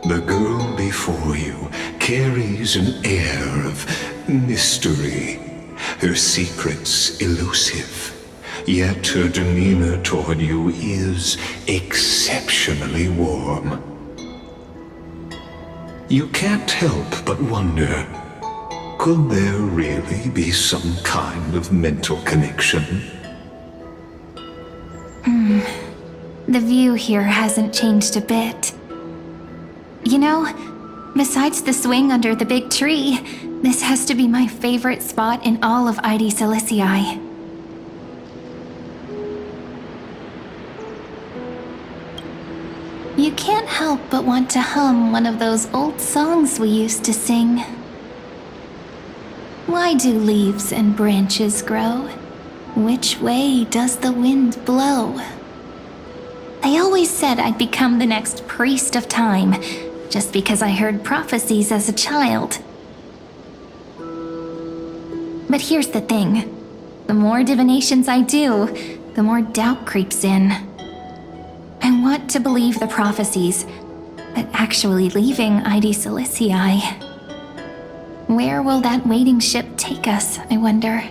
The girl before you carries an air of mystery, her secrets elusive, yet her demeanor toward you is exceptionally warm. You can't help but wonder, could there really be some kind of mental connection? The view here hasn't changed a bit. You know, besides the swing under the big tree, this has to be my favorite spot in all of ID Silicii. You can't help but want to hum one of those old songs we used to sing. Why do leaves and branches grow? Which way does the wind blow? They always said I'd become the next priest of time, just because I heard prophecies as a child. But here's the thing. The more divinations I do, the more doubt creeps in. I want to believe the prophecies, but actually leaving ID Silicii. Where will that waiting ship take us, I wonder?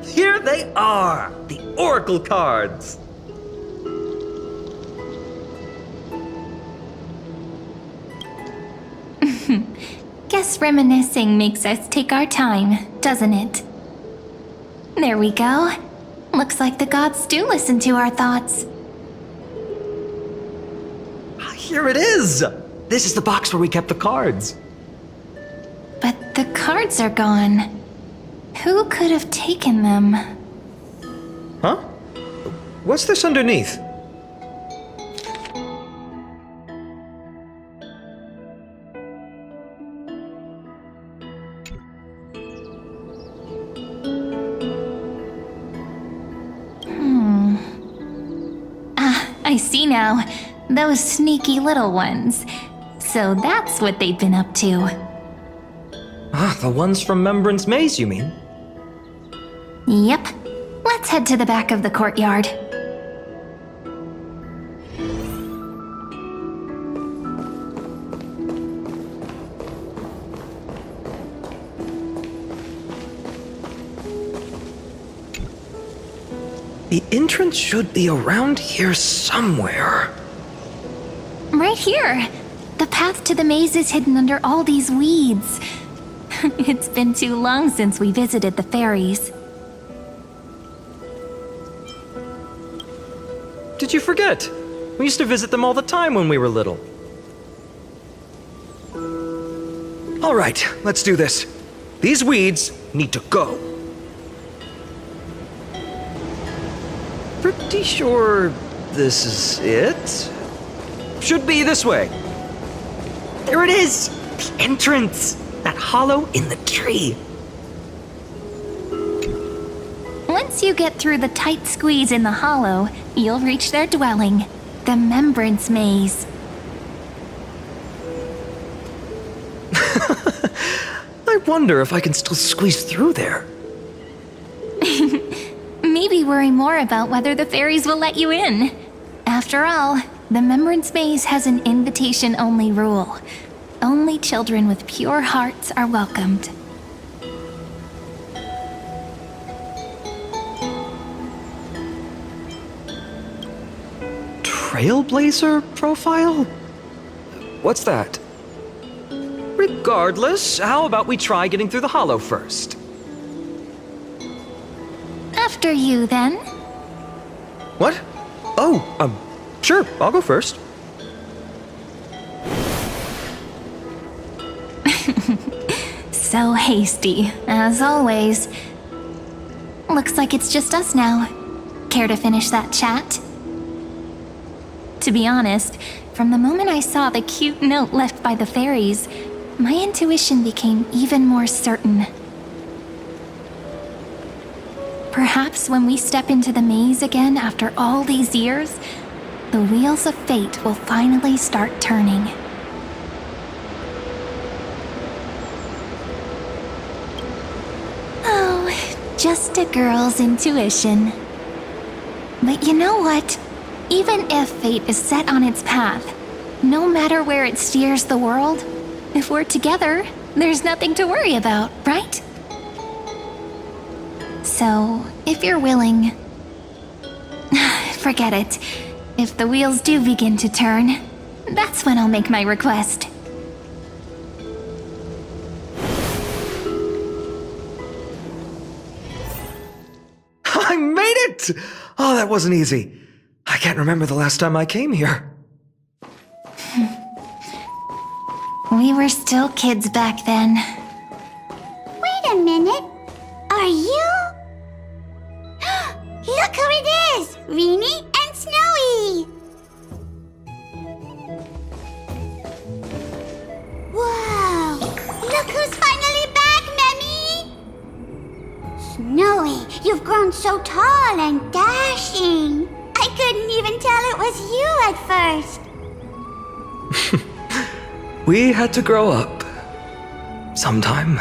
Here they are! The Oracle cards! Guess reminiscing makes us take our time, doesn't it? There we go. Looks like the gods do listen to our thoughts. Here it is! This is the box where we kept the cards. But the cards are gone. Who could have taken them? Huh? What's this underneath? I see now. Those sneaky little ones. So that's what they've been up to. Ah, the ones from Remembrance Maze, you mean? Yep. Let's head to the back of the courtyard. The entrance should be around here somewhere. Right here. The path to the maze is hidden under all these weeds. It's been too long since we visited the fairies. Did you forget? We used to visit them all the time when we were little. All right, let's do this. These weeds need to go. Pretty sure this is it? Should be this way. There it is! The entrance! That hollow in the tree. Once you get through the tight squeeze in the hollow, you'll reach their dwelling, the Remembrance Maze. I wonder if I can still squeeze through there. Maybe worry more about whether the fairies will let you in. After all, the Remembrance Maze has an invitation-only rule. Only children with pure hearts are welcomed. Trailblazer profile? What's that? Regardless, how about we try getting through the hollow first? After you, then. What? Oh, sure, I'll go first. So hasty, as always. Looks like it's just us now. Care to finish that chat? To be honest, from the moment I saw the cute note left by the fairies, my intuition became even more certain. Perhaps when we step into the maze again after all these years, the wheels of fate will finally start turning. Oh, just a girl's intuition. But you know what? Even if fate is set on its path, no matter where it steers the world, if we're together, there's nothing to worry about, right? So, if you're willing... Forget it. If the wheels do begin to turn, that's when I'll make my request. I made it! Oh, that wasn't easy. I can't remember the last time I came here. We were still kids back then. Wait a minute. Are you? Look who it is! Reenie and Snowy! Whoa! Look who's finally back, Memmy! Snowy, you've grown so tall and dashing. I couldn't even tell it was you at first. We had to grow up. Sometime.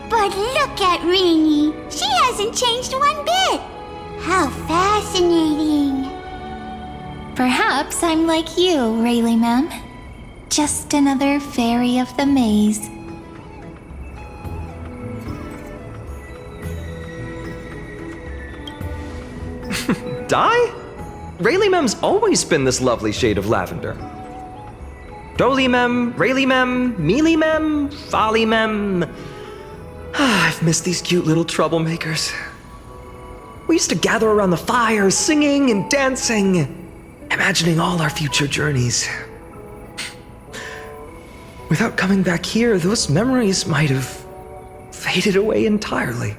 But look at Reenie. She hasn't changed one bit. How fascinating. Perhaps I'm like you, Rayleigh Ma'am. Just another fairy of the maze. Dye? Rayleigh Mem's always been this lovely shade of lavender. Doly Mem, Rayleigh Mem, Mealy Mem, Folly Mem. I've missed these cute little troublemakers. We used to gather around the fire, singing and dancing, imagining all our future journeys. Without coming back here, those memories might have faded away entirely.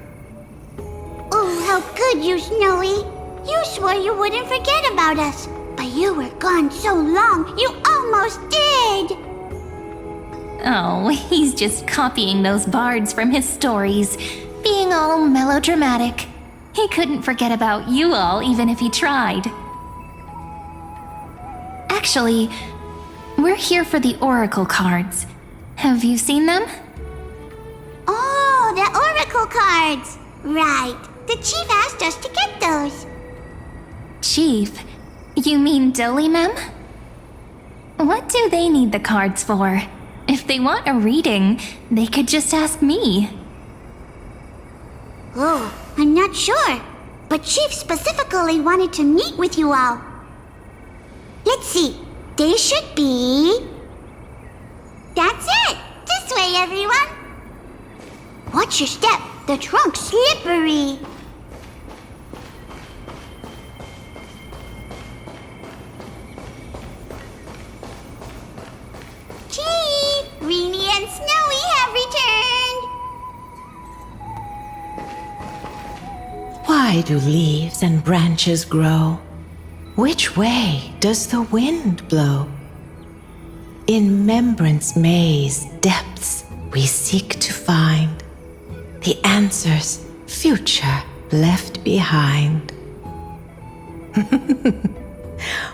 Oh, how good you, Snowy. You swore you wouldn't forget about us, but you were gone so long, you almost did. Oh, he's just copying those bards from his stories, being all melodramatic. He couldn't forget about you all even if he tried. Actually, we're here for the Oracle cards. Have you seen them? Oh, the Oracle cards. Right. The chief asked us to get those. Chief? You mean Doly Mem? What do they need the cards for? If they want a reading, they could just ask me. Oh, I'm not sure. But Chief specifically wanted to meet with you all. Let's see. They should be... That's it! This way, everyone! Watch your step. The trunk's slippery. Chief! Reenie and Snowy have returned! Why do leaves and branches grow? Which way does the wind blow? In Membrance Maze depths we seek to find the answers future left behind.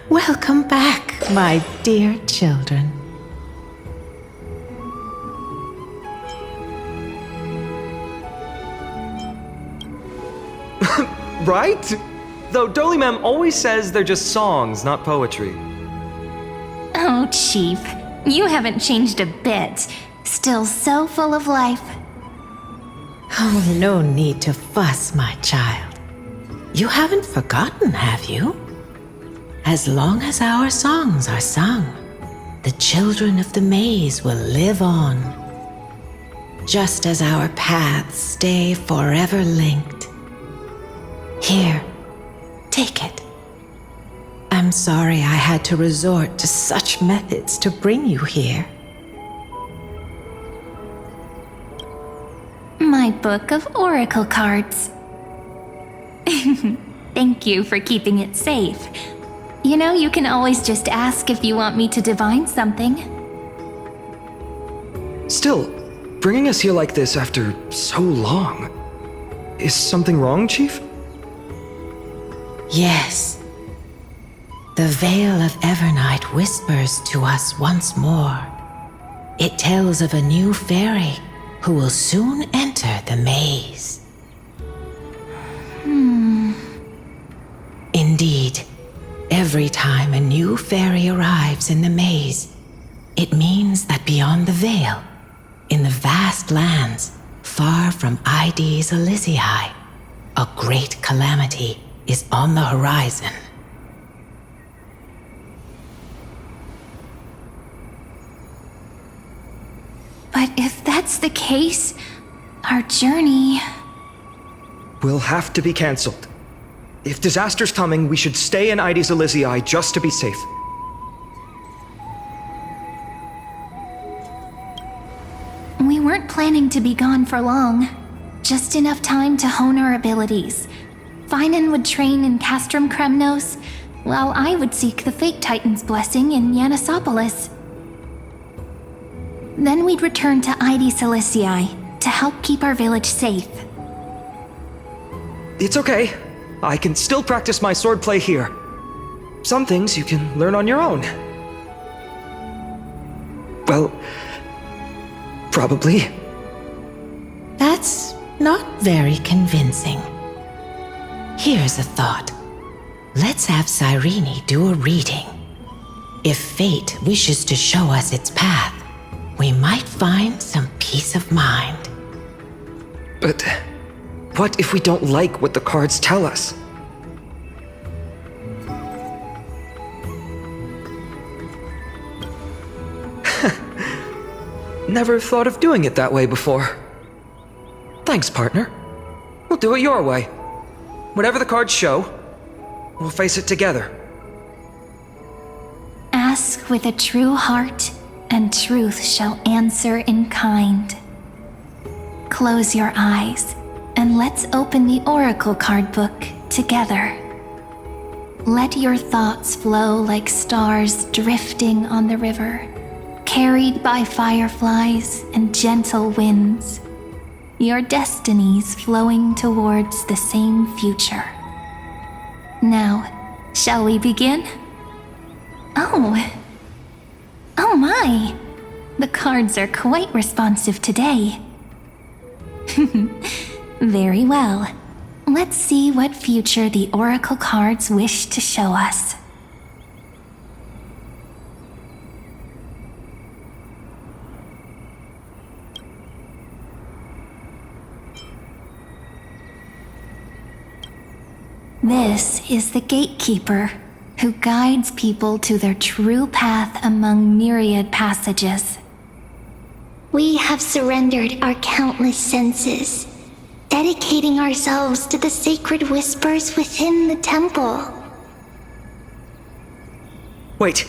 Welcome back, my dear children. Right? Though Doly Mem always says they're just songs, not poetry. Oh, Chief, you haven't changed a bit. Still so full of life. Oh, no need to fuss, my child. You haven't forgotten, have you? As long as our songs are sung, the children of the maze will live on. Just as our paths stay forever linked. Here, take it. I'm sorry I had to resort to such methods to bring you here. My book of oracle cards. Thank you for keeping it safe. You know, you can always just ask if you want me to divine something. Still, bringing us here like this after so long. Is something wrong, Chief? Yes. The Veil of Evernight whispers to us once more. It tells of a new fairy who will soon enter the maze. Indeed, Every time a new fairy arrives in the maze, it means that beyond the veil, in the vast lands far from Ides Elysiae, a great calamity is on the horizon. But if that's the case, our journey... Will have to be cancelled. If disaster's coming, we should stay in Ides Elysiae just to be safe. We weren't planning to be gone for long. Just enough time to hone our abilities. Finan would train in Castrum Kremnos, while I would seek the Fate Titan's blessing in Yanisopolis. Then we'd return to Ides Elysiae to help keep our village safe. It's okay. I can still practice my swordplay here. Some things you can learn on your own. Well, probably. That's not very convincing. Here's a thought. Let's have Cyrene do a reading. If fate wishes to show us its path, we might find some peace of mind. But what if we don't like what the cards tell us? Never thought of doing it that way before. Thanks, partner. We'll do it your way. Whatever the cards show, we'll face it together. Ask with a true heart, and truth shall answer in kind. Close your eyes, and let's open the Oracle card book together. Let your thoughts flow like stars drifting on the river, carried by fireflies and gentle winds. Your destinies flowing towards the same future. Now, shall we begin? Oh my! The cards are quite responsive today. Very well. Let's see what future the Oracle cards wish to show us. This is the Gatekeeper, who guides people to their true path among myriad passages. We have surrendered our countless senses, dedicating ourselves to the sacred whispers within the temple. Wait.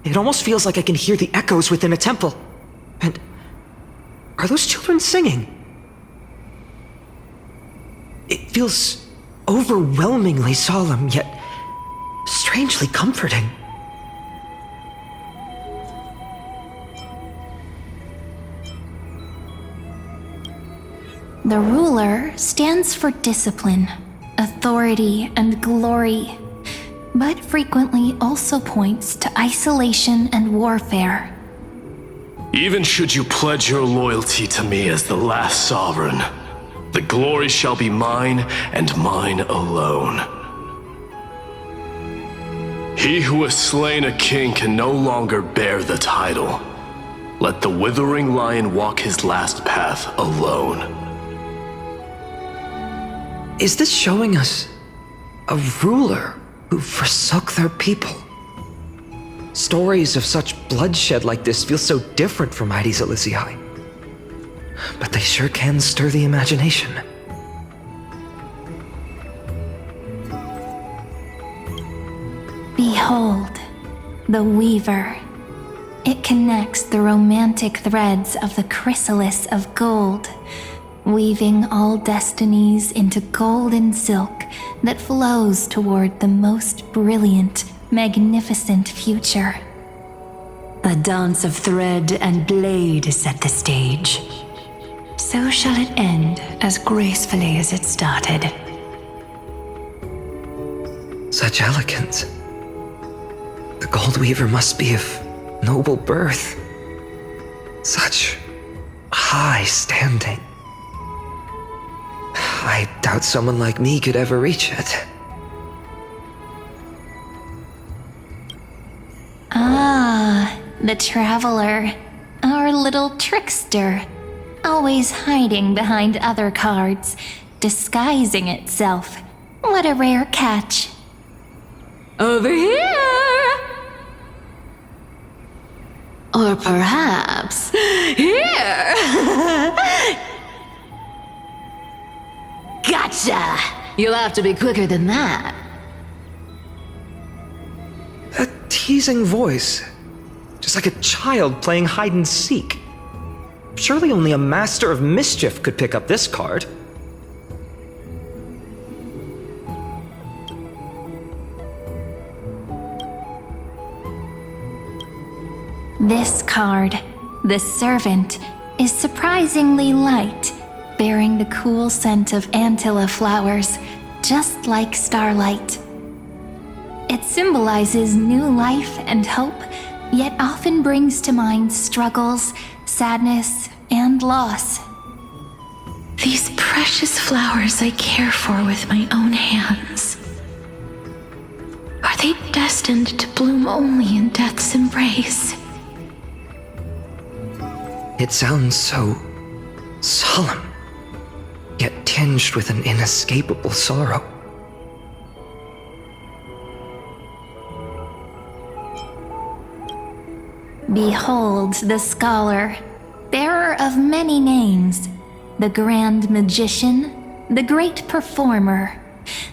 It almost feels like I can hear the echoes within a temple. And are those children singing? It feels overwhelmingly solemn, yet strangely comforting. The ruler stands for discipline, authority, and glory, but frequently also points to isolation and warfare. Even should you pledge your loyalty to me as the last sovereign, the glory shall be mine and mine alone. He who has slain a king can no longer bear the title. Let the withering lion walk his last path alone. Is this showing us a ruler who forsook their people? Stories of such bloodshed like this feel so different from Ides Elysiae. But they sure can stir the imagination. Behold, the Weaver. It connects the romantic threads of the chrysalis of gold, weaving all destinies into golden silk that flows toward the most brilliant, magnificent future. The dance of thread and blade set the stage. So shall it end as gracefully as it started. Such elegance. The Gold Weaver must be of noble birth. Such high standing. I doubt someone like me could ever reach it. The traveler, our little trickster, always hiding behind other cards, disguising itself. What a rare catch. Over here! Or perhaps here! Gotcha! You'll have to be quicker than that. That teasing voice. Just like a child playing hide and seek. Surely only a master of mischief could pick up this card. This card, the Servant, is surprisingly light, bearing the cool scent of Antilla flowers, just like starlight. It symbolizes new life and hope, yet often brings to mind struggles, sadness, and loss. These precious flowers I care for with my own hands. Are they destined to bloom only in death's embrace? It sounds so solemn, yet tinged with an inescapable sorrow. Behold the scholar, bearer of many names, the grand magician, the great performer,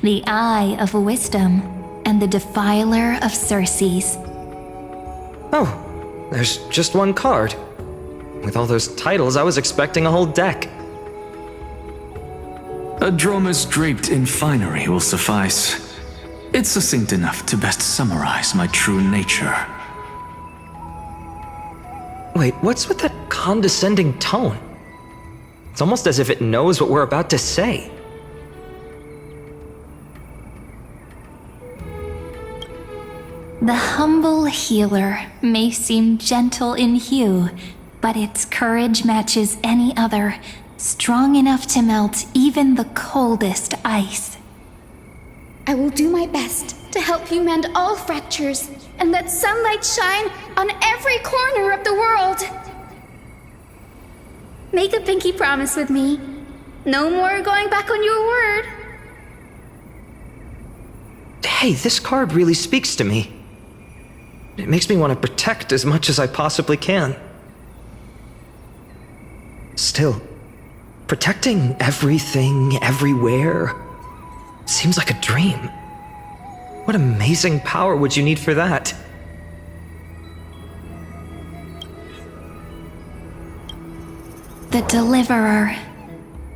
the eye of wisdom, and the defiler of Circes. Oh, there's just one card. With all those titles, I was expecting a whole deck. A dromus draped in finery will suffice. It's succinct enough to best summarize my true nature. Wait, what's with that condescending tone? It's almost as if it knows what we're about to say. The humble healer may seem gentle in hue, but its courage matches any other, strong enough to melt even the coldest ice. I will do my best to help you mend all fractures and let sunlight shine on every corner of the world. Make a pinky promise with me. No more going back on your word. Hey, this card really speaks to me. It makes me want to protect as much as I possibly can. Still, protecting everything, everywhere, seems like a dream. What amazing power would you need for that? The Deliverer.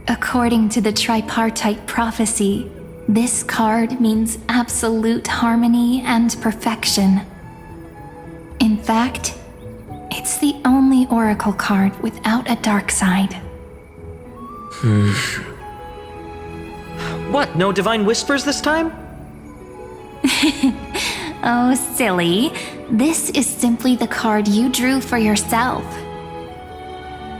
According to the tripartite prophecy, this card means absolute harmony and perfection. In fact, it's the only oracle card without a dark side. What, no divine whispers this time? Oh, silly. This is simply the card you drew for yourself.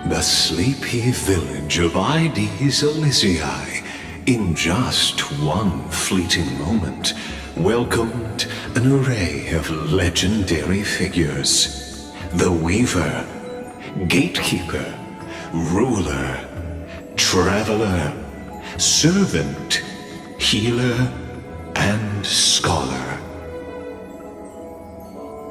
The sleepy village of Ides Elysiae, in just one fleeting moment, welcomed an array of legendary figures. The Weaver, Gatekeeper, Ruler, Traveler, Servant, Healer, and Scholar.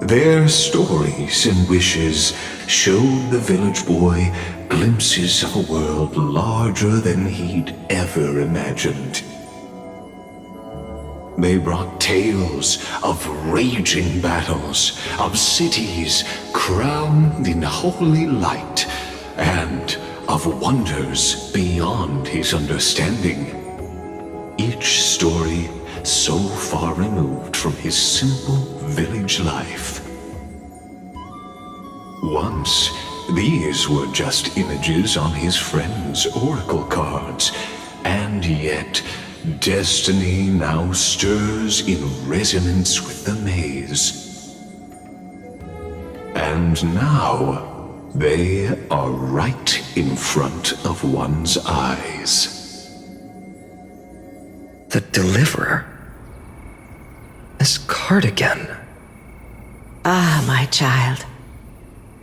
Their stories and wishes showed the village boy glimpses of a world larger than he'd ever imagined. They brought tales of raging battles, of cities crowned in holy light, and of wonders beyond his understanding. Each story so far removed from his simple village life. Once, these were just images on his friend's oracle cards, and yet destiny now stirs in resonance with the maze. And now, they are right in front of one's eyes. The Deliverer? This card again. Ah, my child.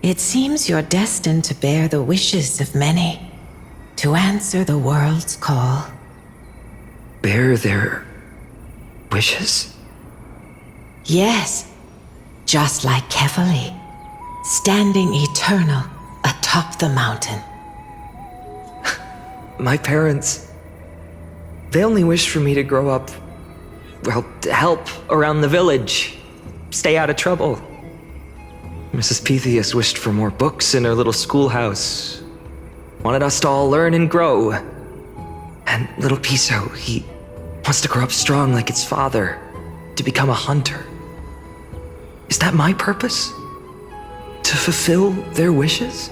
It seems you're destined to bear the wishes of many, to answer the world's call. Bear their wishes? Yes, just like Kefali, standing eternal atop the mountain. My parents, they only wished for me to grow up, well, to help around the village, stay out of trouble. Mrs. Pythias wished for more books in her little schoolhouse, wanted us to all learn and grow. And little Piso, he wants to grow up strong like its father, to become a hunter. Is that my purpose? To fulfill their wishes?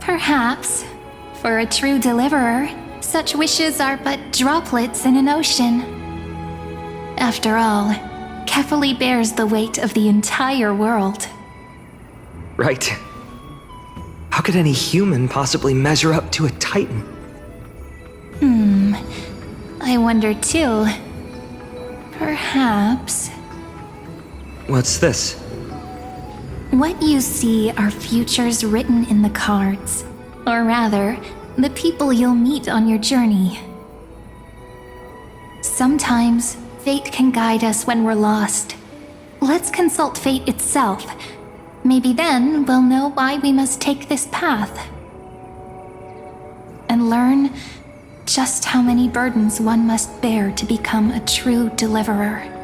Perhaps. For a true deliverer, such wishes are but droplets in an ocean. After all, Kefali bears the weight of the entire world. Right. How could any human possibly measure up to a titan? I wonder too. Perhaps. What's this? What you see are futures written in the cards. Or rather, the people you'll meet on your journey. Sometimes, fate can guide us when we're lost. Let's consult fate itself. Maybe then we'll know why we must take this path. And learn just how many burdens one must bear to become a true deliverer.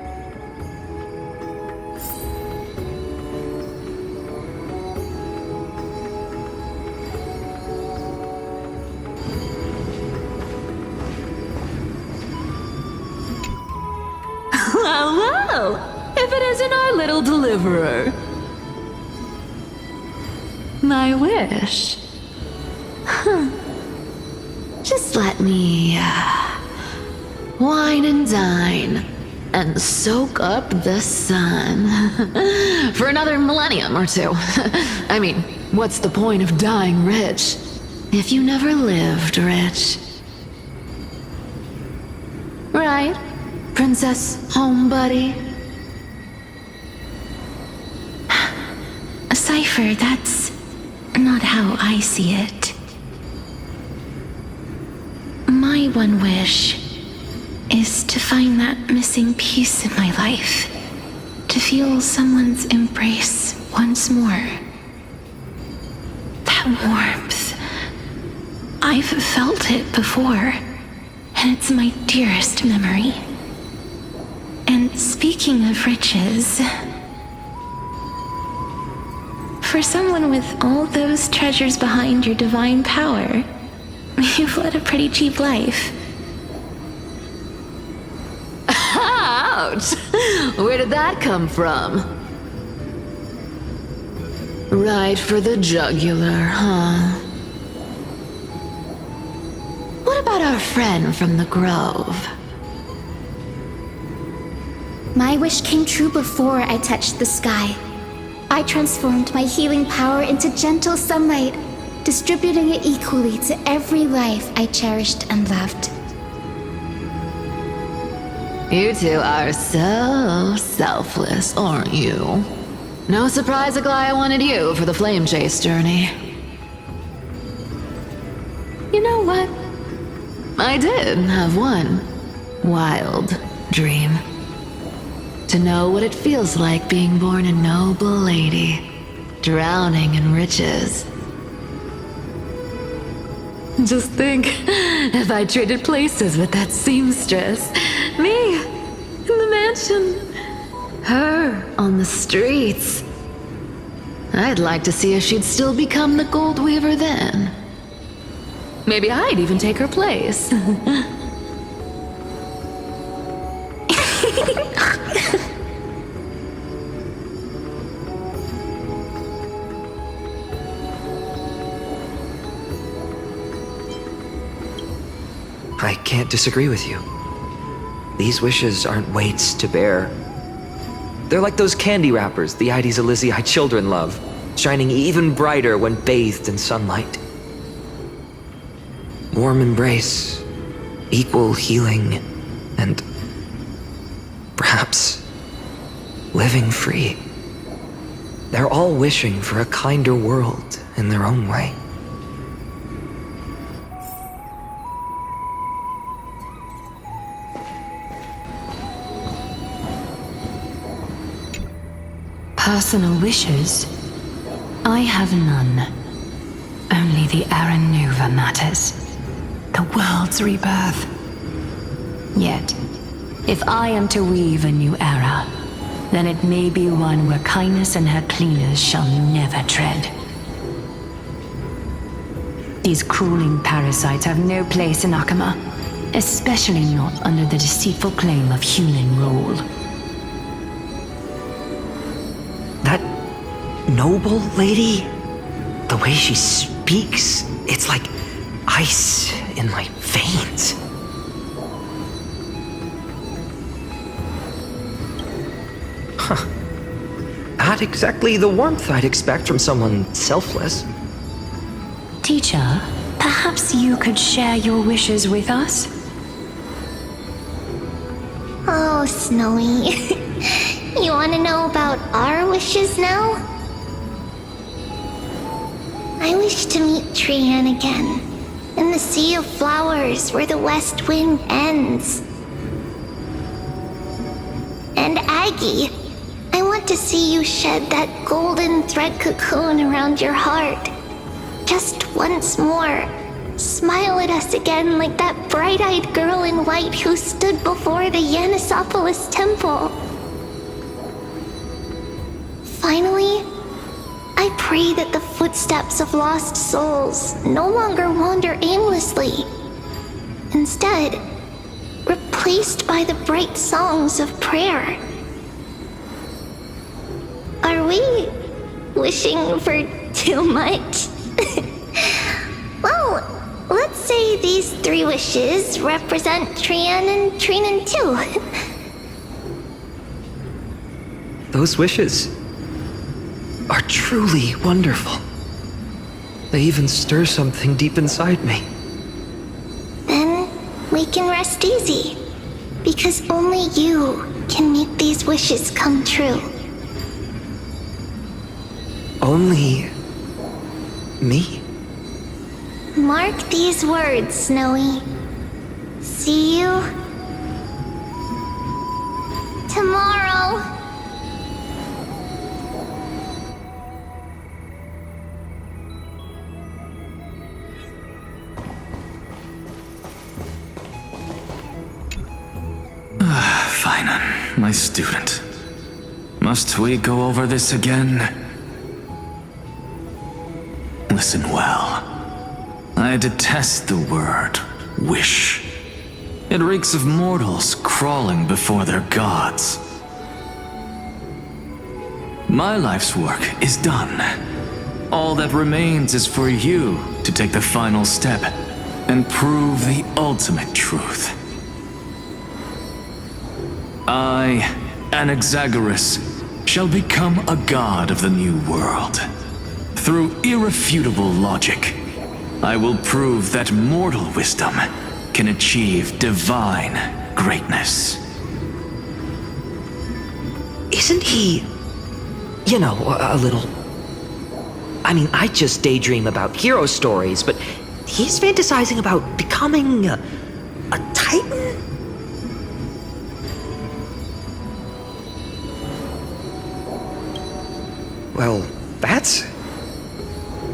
Well, if it isn't our little deliverer. My wish. Just let me wine and dine and soak up the sun for another millennium or two. I mean, what's the point of dying rich if you never lived rich? Right, Princess Homebuddy? Cypher, that's not how I see it. My one wish is to find that missing piece in my life, to feel someone's embrace once more. That warmth. I've felt it before, and it's my dearest memory. And speaking of riches, for someone with all those treasures behind your divine power, you've led a pretty cheap life. Ouch! Where did that come from? Right for the jugular, huh? What about our friend from the Grove? My wish came true before I touched the sky. I transformed my healing power into gentle sunlight, distributing it equally to every life I cherished and loved. You two are so selfless, aren't you? No surprise Aglaia wanted you for the flame chase journey. You know what? I did have one wild dream. To know what it feels like being born a noble lady, drowning in riches. Just think, if I traded places with that seamstress, me in the mansion, her on the streets. I'd like to see if she'd still become the gold weaver then. Maybe I'd even take her place. I can't disagree with you. These wishes aren't weights to bear. They're like those candy wrappers the Ides Elysiae children love, shining even brighter when bathed in sunlight. Warm embrace, equal healing, and perhaps living free. They're all wishing for a kinder world in their own way. Personal wishes? I have none. Only the Aranuva matters. The world's rebirth. Yet, if I am to weave a new era, then it may be one where kindness and her cleaners shall never tread. These crawling parasites have no place in Akama, especially not under the deceitful claim of human rule. That noble lady, the way she speaks, it's like ice in my veins. Huh. Not exactly the warmth I'd expect from someone selfless. Teacher, perhaps you could share your wishes with us? Oh, Snowy. You want to know about our wishes now? I wish to meet Trian again, in the sea of flowers where the west wind ends. And Aggie, I want to see you shed that golden thread cocoon around your heart. Just once more. Smile at us again like that bright-eyed girl in white who stood before the Yanisopolis temple. Finally, I pray that the footsteps of lost souls no longer wander aimlessly. Instead, replaced by the bright songs of prayer. Are we wishing for too much? Well, let's say these 3 wishes represent Trian and Trinan too. Those wishes are truly wonderful. They even stir something deep inside me. Then we can rest easy, because only you can make these wishes come true. Only me? Mark these words, Snowy. See you tomorrow. Finan, my student. Must we go over this again? Listen well. I detest the word wish. It reeks of mortals crawling before their gods. My life's work is done. All that remains is for you to take the final step and prove the ultimate truth. I, Anaxagoras, shall become a god of the new world. Through irrefutable logic, I will prove that mortal wisdom can achieve divine greatness. Isn't he, a little... I mean, I just daydream about hero stories, but he's fantasizing about becoming a titan? Well, that's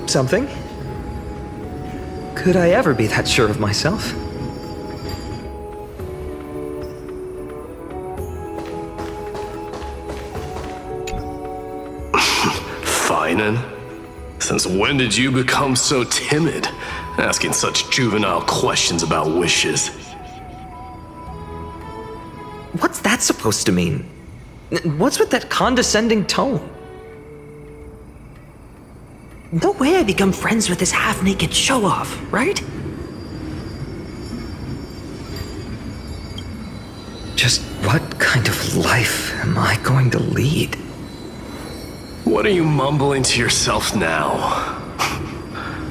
something. Could I ever be that sure of myself? Finan? Since when did you become so timid, asking such juvenile questions about wishes? What's that supposed to mean? What's with that condescending tone? No way I become friends with this half-naked show-off, right? Just what kind of life am I going to lead? What are you mumbling to yourself now?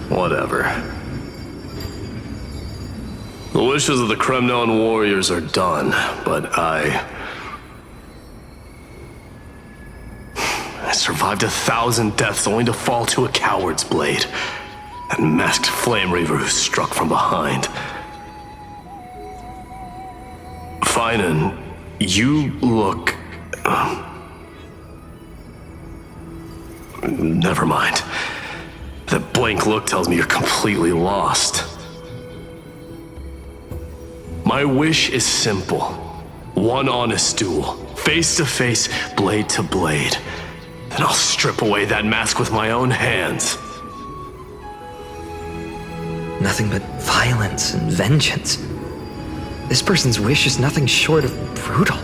Whatever. The wishes of the Kremnon warriors are survived 1,000 deaths only to fall to a coward's blade. That masked flame reaver who struck from behind. Finan, you look... Never mind. That blank look tells me you're completely lost. My wish is simple. One honest duel. Face to face, blade to blade. Then I'll strip away that mask with my own hands. Nothing but violence and vengeance. This person's wish is nothing short of brutal.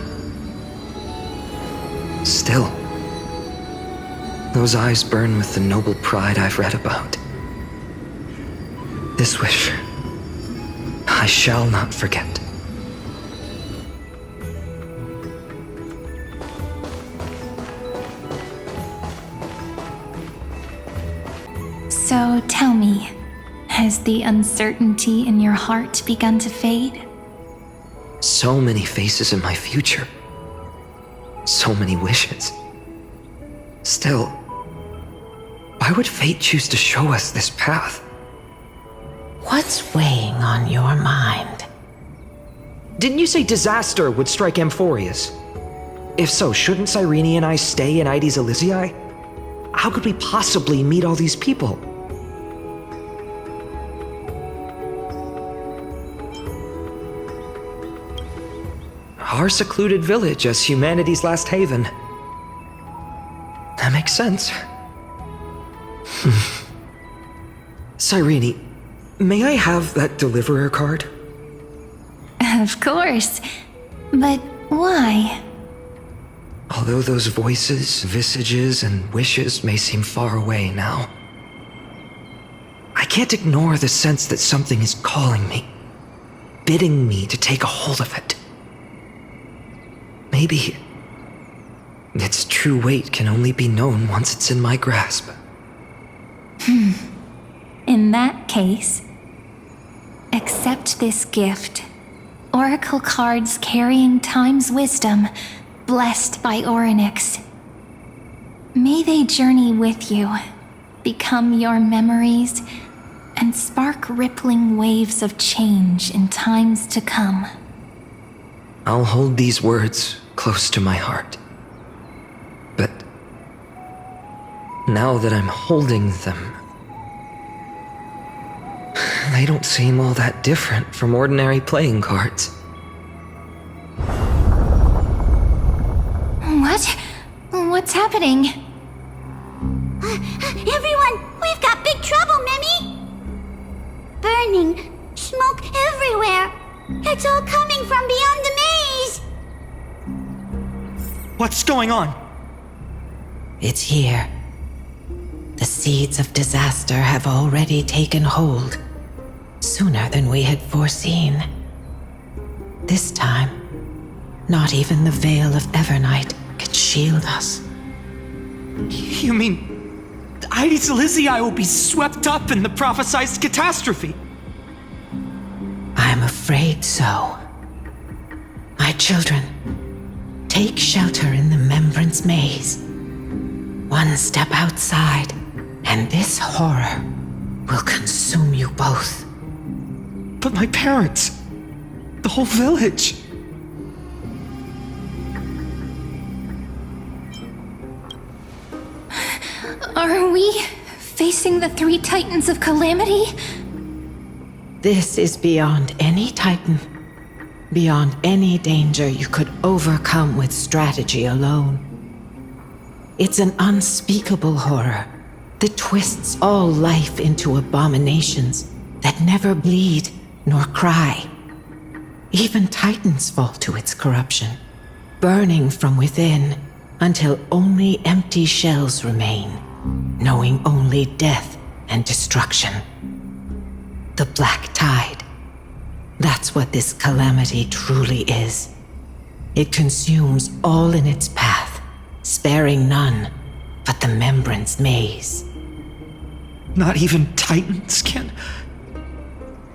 Still, those eyes burn with the noble pride I've read about. This wish, I shall not forget. So tell me, has the uncertainty in your heart begun to fade? So many faces in my future. So many wishes. Still, why would fate choose to show us this path? What's weighing on your mind? Didn't you say disaster would strike Amphorius? If so, shouldn't Cyrene and I stay in Aedes Elysiae? How could we possibly meet all these people? Our secluded village as humanity's last haven. That makes sense. Cyrene, may I have that deliverer card? Of course. But why? Although those voices, visages, and wishes may seem far away now, I can't ignore the sense that something is calling me, bidding me to take a hold of it. Maybe its true weight can only be known once it's in my grasp. In that case, accept this gift. Oracle cards carrying time's wisdom, blessed by Orynyx. May they journey with you, become your memories, and spark rippling waves of change in times to come. I'll hold these words close to my heart. But now that I'm holding them, they don't seem all that different from ordinary playing cards. What? What's happening? Everyone, we've got big trouble, Mimi! Burning, smoke everywhere. It's all coming from beyond the maze. What's going on? It's here. The seeds of disaster have already taken hold, sooner than we had foreseen. This time, not even the veil of Evernight can shield us. You mean Aedes Elysiae will be swept up in the prophesized catastrophe? I'm afraid so. My children, take shelter in the Membrance Maze. One step outside, and this horror will consume you both. But my parents, the whole village. Are we facing the three titans of calamity? This is beyond any titan, beyond any danger you could overcome with strategy alone. It's an unspeakable horror that twists all life into abominations that never bleed nor cry. Even titans fall to its corruption, burning from within until only empty shells remain, knowing only death and destruction. The Black Tide. That's what this calamity truly is. It consumes all in its path, sparing none but the Membrance Maze. Not even titans can...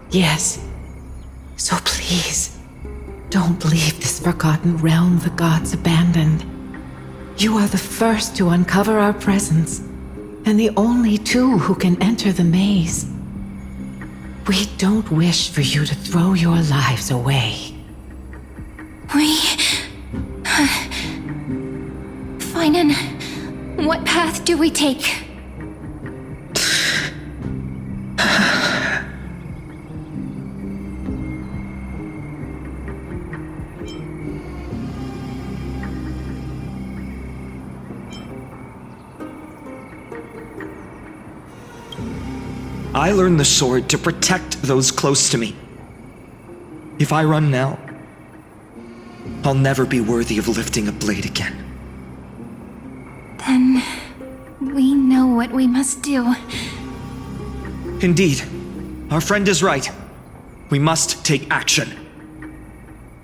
Yes. So please, don't leave this forgotten realm the gods abandoned. You are the first to uncover our presence, and the only two who can enter the maze. We don't wish for you to throw your lives away. Finan, what path do we take? I learned the sword to protect those close to me. If I run now, I'll never be worthy of lifting a blade again. Then we know what we must do. Indeed, our friend is right. We must take action.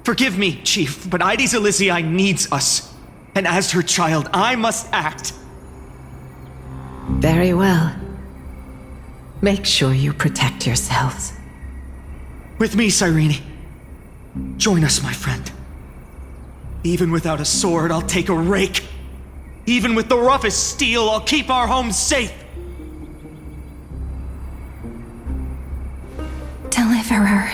Forgive me, Chief, but Ides Elysiae needs us. And as her child, I must act. Very well. Make sure you protect yourselves. With me, Cyrene. Join us, my friend. Even without a sword, I'll take a rake. Even with the roughest steel, I'll keep our home safe. Deliverer.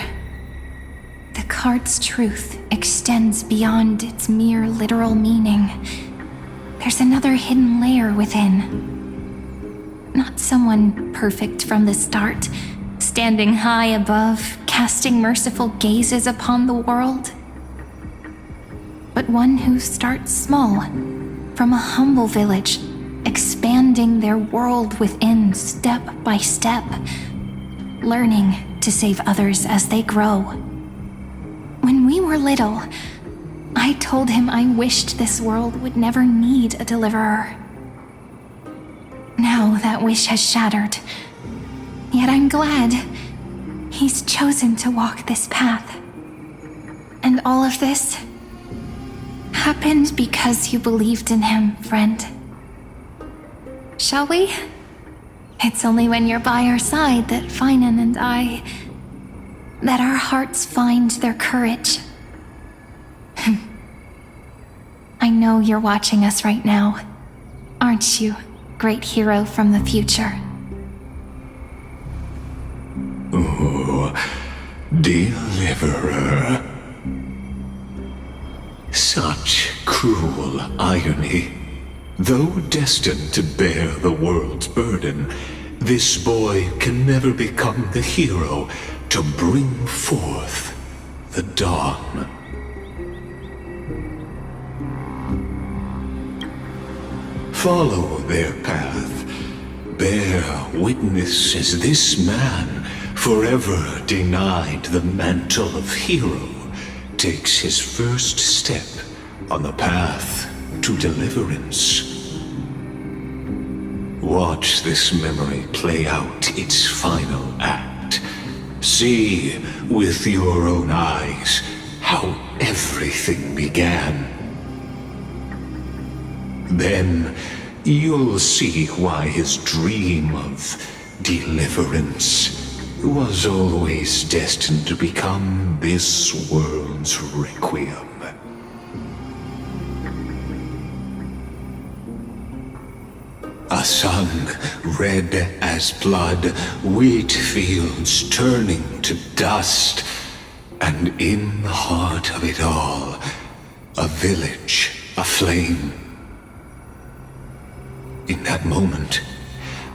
The card's truth extends beyond its mere literal meaning. There's another hidden layer within. Not someone perfect from the start, standing high above, casting merciful gazes upon the world. But one who starts small, from a humble village, expanding their world within step by step, learning to save others as they grow. When we were little, I told him I wished this world would never need a deliverer. Now that wish has shattered. Yet I'm glad he's chosen to walk this path. And all of this happened because you believed in him, friend. Shall we? It's only when you're by our side that Finan and that our hearts find their courage. I know you're watching us right now, aren't you, great hero from the future? Oh, deliverer. Such cruel irony. Though destined to bear the world's burden, this boy can never become the hero to bring forth the dawn. Follow their path. Bear witness as this man, forever denied the mantle of hero, takes his first step on the path to deliverance. Watch this memory play out its final act. See with your own eyes how everything began. Then you'll see why his dream of deliverance was always destined to become this world's requiem. A sun red as blood, wheat fields turning to dust, and in the heart of it all, a village aflame. In that moment,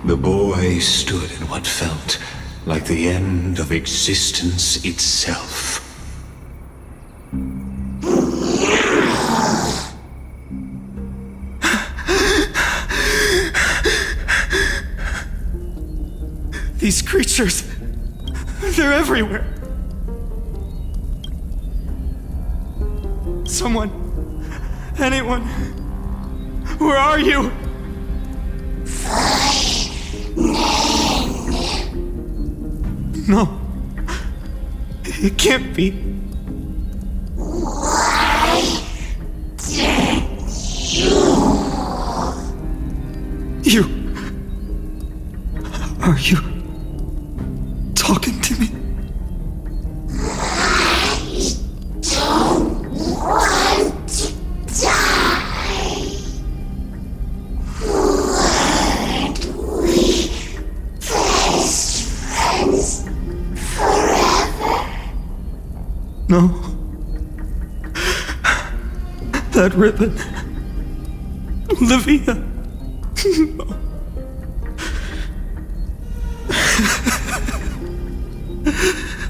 the boy stood in what felt like the end of existence itself. These creatures, they're everywhere. Someone, anyone, where are you? No, it can't be. Are you talking to me? No. That ribbon. Olivia. No.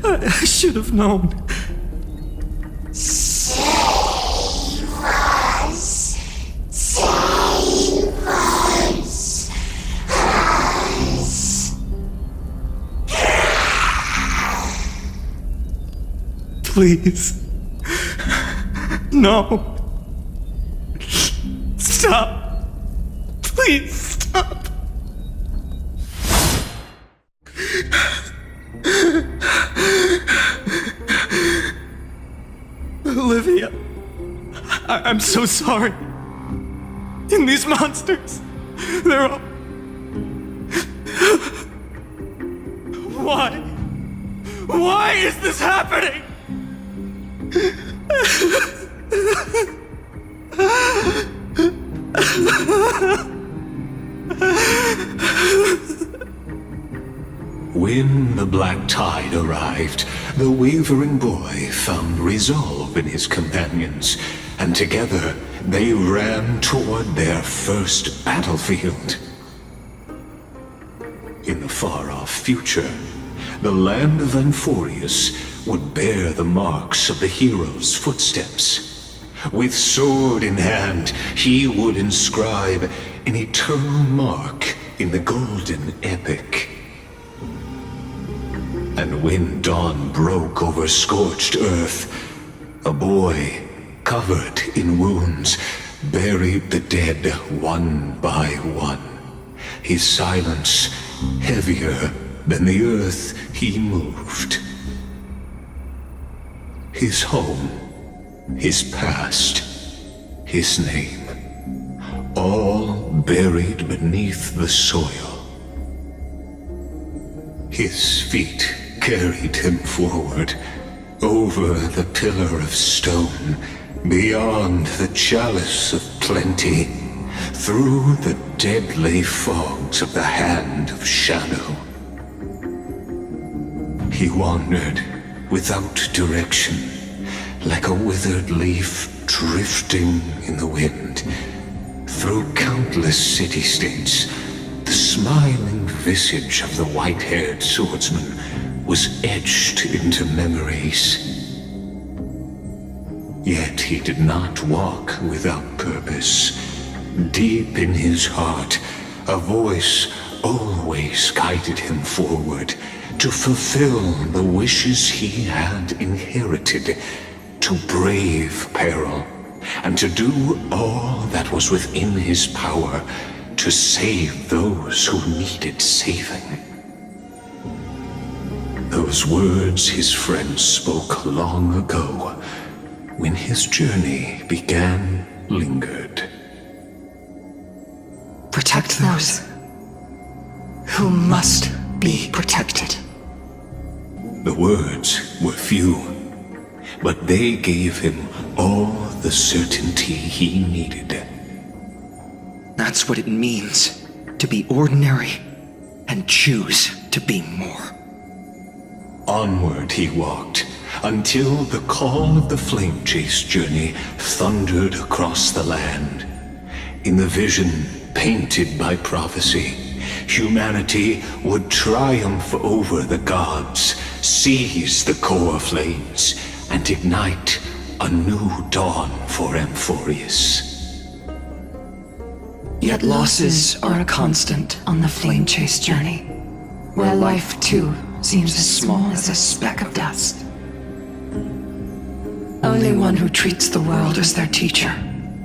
I should have known. Please. No. Stop. Please stop. Olivia, I'm so sorry. And these monsters, they're all... Why? Why is this happening? When the black tide arrived, the wavering boy found resolve in his companions, and together they ran toward their first battlefield. In the far-off future, the land of Anforius would bear the marks of the hero's footsteps. With sword in hand, he would inscribe an eternal mark in the golden epic. And when dawn broke over scorched earth, a boy, covered in wounds, buried the dead one by one, his silence heavier than the earth he moved. His home, his past, his name, all buried beneath the soil. His feet carried him forward, over the pillar of stone, beyond the chalice of plenty, through the deadly fogs of the hand of shadow. He wandered without direction, like a withered leaf drifting in the wind, through countless city-states. The smiling visage of the white-haired swordsman was etched into memories. Yet he did not walk without purpose. Deep in his heart, a voice always guided him forward to fulfill the wishes he had inherited, to brave peril, and to do all that was within his power to save those who needed saving. Those words his friend spoke long ago, when his journey began, lingered. Protect those who must be protected. The words were few, but they gave him all the certainty he needed. That's what it means to be ordinary and choose to be more. Onward he walked, until the call of the flame chase journey thundered across the land. In the vision painted by prophecy, humanity would triumph over the gods, seize the core flames, and ignite a new dawn for Amphorius. Yet losses are a constant on the flame chase journey, where life too seems as small as a speck of dust. Only one who treats the world as their teacher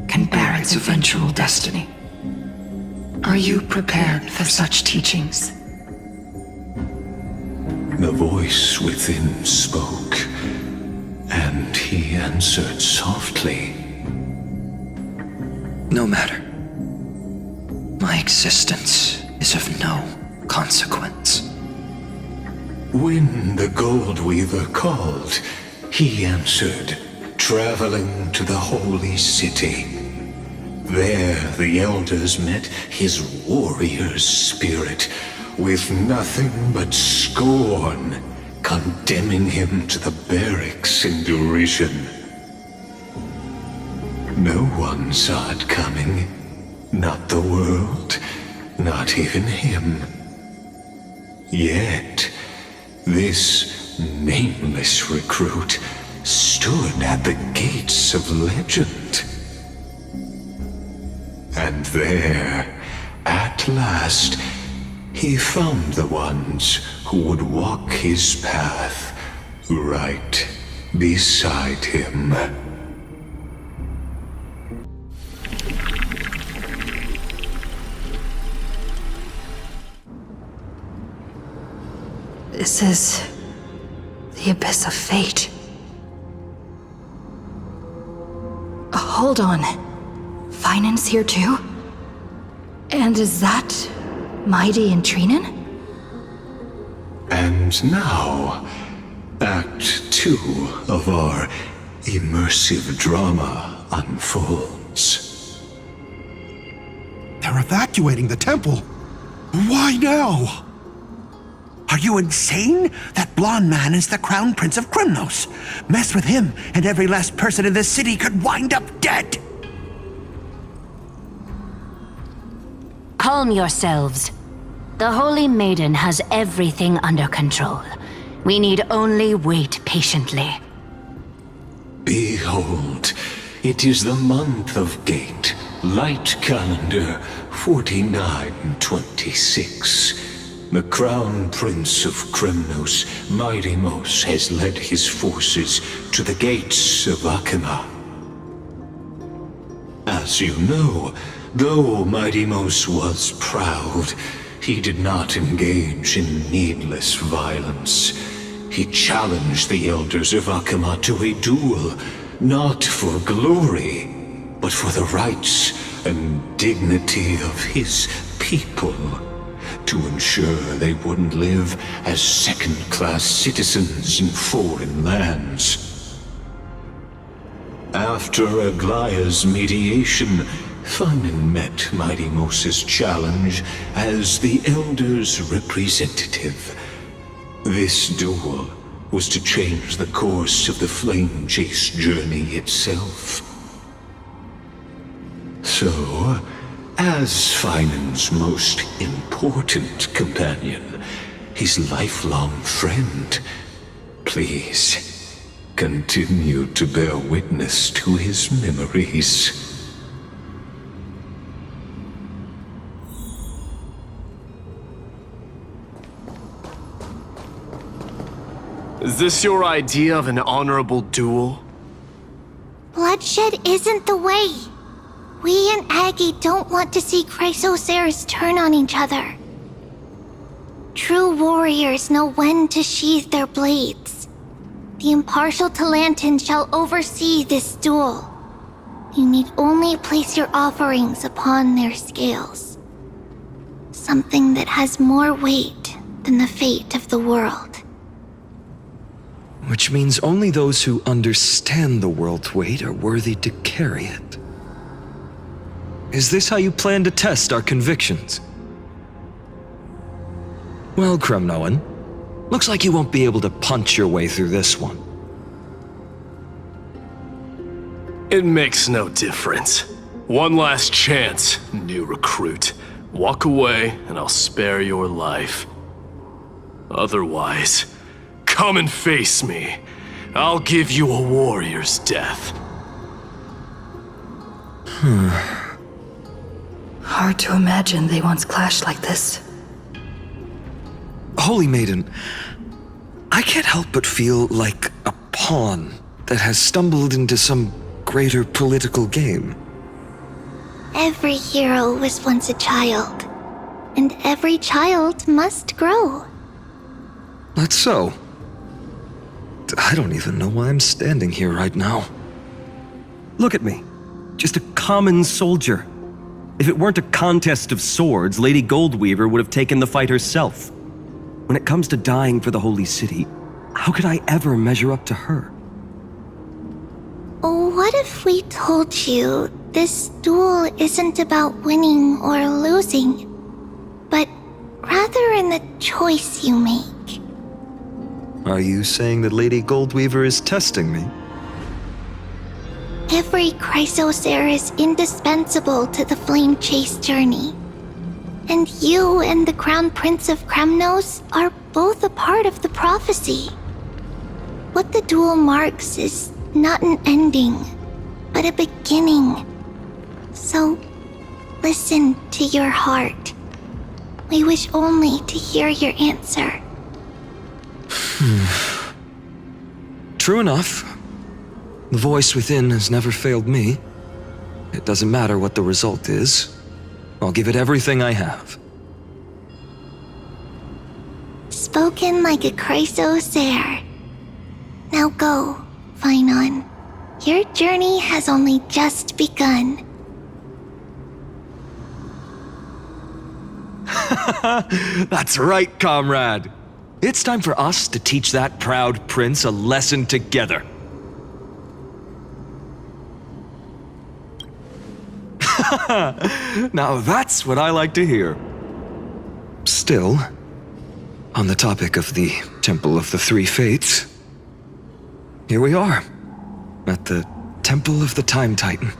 can bear its eventual destiny. Are you prepared for such teachings? The voice within spoke, and he answered softly. No matter. My existence is of no consequence. When the Gold Weaver called, he answered, traveling to the holy city. There the elders met his warrior's spirit, with nothing but scorn condemning him to the barracks in derision. No one saw it coming. Not the world, not even him. Yet, this nameless recruit stood at the gates of legend. And there, at last, he found the ones who would walk his path right beside him. This is the abyss of fate. Hold on. Finance here too? And is that Mighty and Trinen? And now, Act 2 of our immersive drama unfolds. They're evacuating the temple. Why now? Are you insane? That blonde man is the Crown Prince of Krymnos. Mess with him, and every last person in this city could wind up dead. Calm yourselves. The Holy Maiden has everything under control. We need only wait patiently. Behold, it is the month of Gate, Light Calendar 4926. The Crown Prince of Krymnos, Midimos, has led his forces to the gates of Akima. As you know, though Midimos was proud, he did not engage in needless violence. He challenged the elders of Akima to a duel, not for glory, but for the rights and dignity of his people, to ensure they wouldn't live as second-class citizens in foreign lands. After Aglaya's mediation, Fanon met Midimos' challenge as the Elder's representative. This duel was to change the course of the Flame Chase journey itself. So, as Finan's most important companion, his lifelong friend, please continue to bear witness to his memories. Is this your idea of an honorable duel? Bloodshed isn't the way. We and Aggie don't want to see Chrysoceres turn on each other. True warriors know when to sheathe their blades. The impartial Talantin shall oversee this duel. You need only place your offerings upon their scales. Something that has more weight than the fate of the world. Which means only those who understand the world's weight are worthy to carry it. Is this how you plan to test our convictions? Well, Kremnoan, looks like you won't be able to punch your way through this one. It makes no difference. One last chance, new recruit. Walk away and I'll spare your life. Otherwise, come and face me. I'll give you a warrior's death. Hard to imagine they once clashed like this. Holy Maiden, I can't help but feel like a pawn that has stumbled into some greater political game. Every hero was once a child, and every child must grow. That's so. I don't even know why I'm standing here right now. Look at me. Just a common soldier. If it weren't a contest of swords, Lady Goldweaver would have taken the fight herself. When it comes to dying for the Holy City, how could I ever measure up to her? What if we told you this duel isn't about winning or losing, but rather in the choice you make? Are you saying that Lady Goldweaver is testing me? Every chrysosaur is indispensable to the flame chase journey. And you and the Crown Prince of Kremnos are both a part of the prophecy. What the duel marks is not an ending, but a beginning. So, listen to your heart. We wish only to hear your answer. True enough. The voice within has never failed me. It doesn't matter what the result is. I'll give it everything I have. Spoken like a chrysosaur. Now go, Phainon. Your journey has only just begun. That's right, comrade. It's time for us to teach that proud prince a lesson together. Now that's what I like to hear. Still, on the topic of the Temple of the Three Fates, here we are, at the Temple of the Time Titan.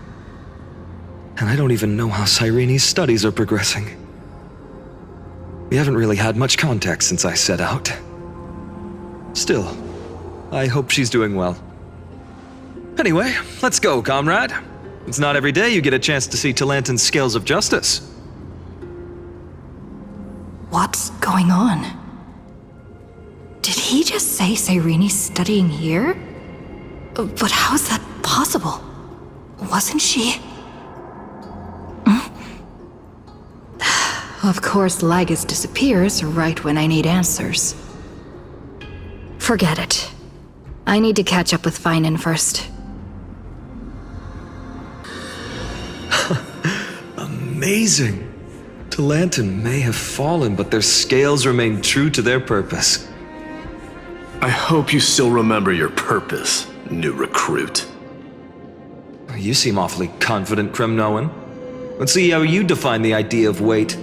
And I don't even know how Cyrene's studies are progressing. We haven't really had much contact since I set out. Still, I hope she's doing well. Anyway, let's go, comrade. It's not every day you get a chance to see Talantin's scales of justice. What's going on? Did he just say Cyrene's studying here? But how's that possible? Wasn't she? Of course, Lagus disappears right when I need answers. Forget it. I need to catch up with Phainon first. Amazing! Talantin may have fallen, but their scales remain true to their purpose. I hope you still remember your purpose, new recruit. You seem awfully confident, Kremnoan. Let's see how you define the idea of weight.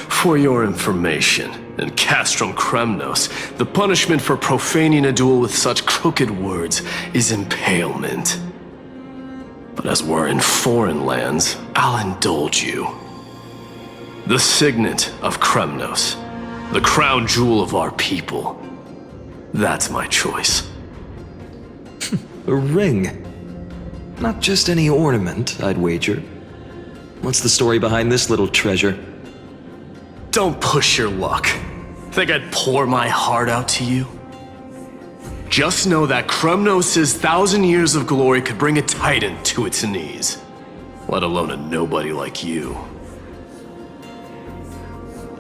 For your information, in Castrum Kremnos, the punishment for profaning a duel with such crooked words is impalement. But as we're in foreign lands, I'll indulge you. The signet of Kremnos, the crown jewel of our people. That's my choice. A ring. Not just any ornament, I'd wager. What's the story behind this little treasure? Don't push your luck. Think I'd pour my heart out to you? Just know that Kremnos' 1,000 years of glory could bring a titan to its knees. Let alone a nobody like you.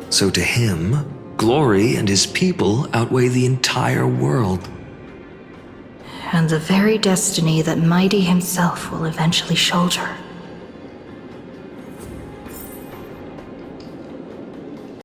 So to him, glory and his people outweigh the entire world. And the very destiny that Mighty himself will eventually shoulder.